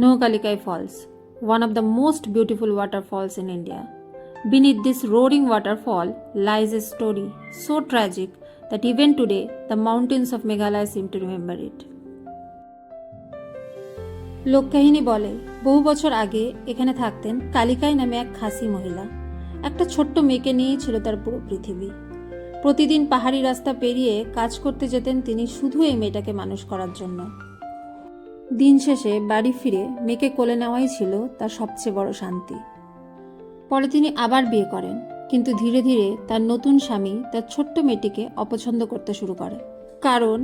Nohkalikai Falls, one of the most beautiful waterfalls in India. Beneath this roaring waterfall lies a story so tragic that even today the mountains of Meghalaya seem to remember it. লোককাহিনী বলে বহু বছর আগে এখানে থাকতেন কালিকাই নামে এক খাসি মহিলা। একটা ছোট্ট মেয়েকে নিয়েই ছিল তার পুরো পৃথিবী। প্রতিদিন পাহাড়ি রাস্তা পেরিয়ে কাজ করতে যেতেন তিনি শুধু এই মেয়েটাকে মানুষ করার জন্য। দিন শেষে বাড়ি ফিরে মেয়েকে কোলে নেওয়াই ছিল তার সবচেয়ে বড় শান্তি। পরে তিনি আবার বিয়ে করেন, কিন্তু ধীরে ধীরে তার নতুন স্বামী তার ছোট্ট মেয়েটিকে অপছন্দ করতে শুরু করে, কারণ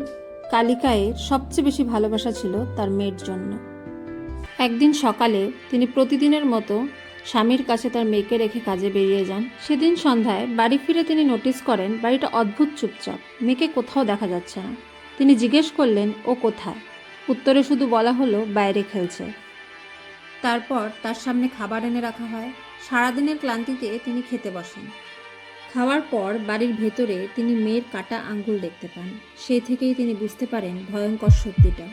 কালিকায়ের সবচেয়ে বেশি ভালোবাসা ছিল তার মেয়ের জন্য। একদিন সকালে তিনি প্রতিদিনের মতো স্বামীর কাছে তার মেয়েকে রেখে কাজে বেরিয়ে যান। সেদিন সন্ধ্যায় বাড়ি ফিরে তিনি নোটিস করেন বাড়িটা অদ্ভুত চুপচাপ, মেয়েকে কোথাও দেখা যাচ্ছে না। তিনি জিজ্ঞেস করলেন ও কোথায়। উত্তরে শুধু বলা হলো বাইরে খেলছে। তারপর তার সামনে খাবার এনে রাখা হয়। সারাদিনের ক্লান্তিতে তিনি খেতে বসেন। খাওয়ার পর বাড়ির ভেতরে তিনি মেয়ের কাটা আঙ্গুল দেখতে পান। সেই থেকেই তিনি বুঝতে পারেন ভয়ঙ্কর সত্যিটা।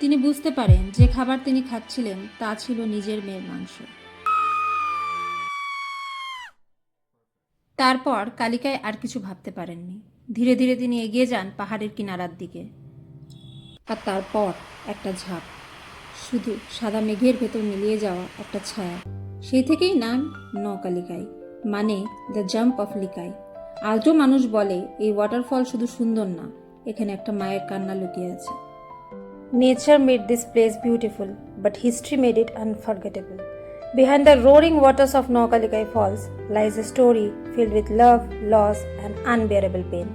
তিনি বুঝতে পারেন যে খাবার তিনি খাচ্ছিলেন তা ছিল নিজের মেয়ের মাংস। তারপর কালিকায় আর কিছু ভাবতে পারেননি। ধীরে ধীরে তিনি এগিয়ে যান পাহাড়ের কিনারার দিকে। আর তারপর একটা ঝাঁপ, শুধু সাদা মেঘের ভেতর মিলিয়ে যাওয়া একটা ছায়া। সেই থেকেই নাম নকালিকাই, মানে দ্য জাম্প অফ লিকাই। আজও মানুষ বলে এই ওয়াটারফল শুধু সুন্দর না, এখানে একটা মায়ের কান্না লুকিয়ে আছে। Nature made this place beautiful, but history made it unforgettable. Behind the roaring waters of Nohkalikai Falls lies a story filled with love, loss, and unbearable pain.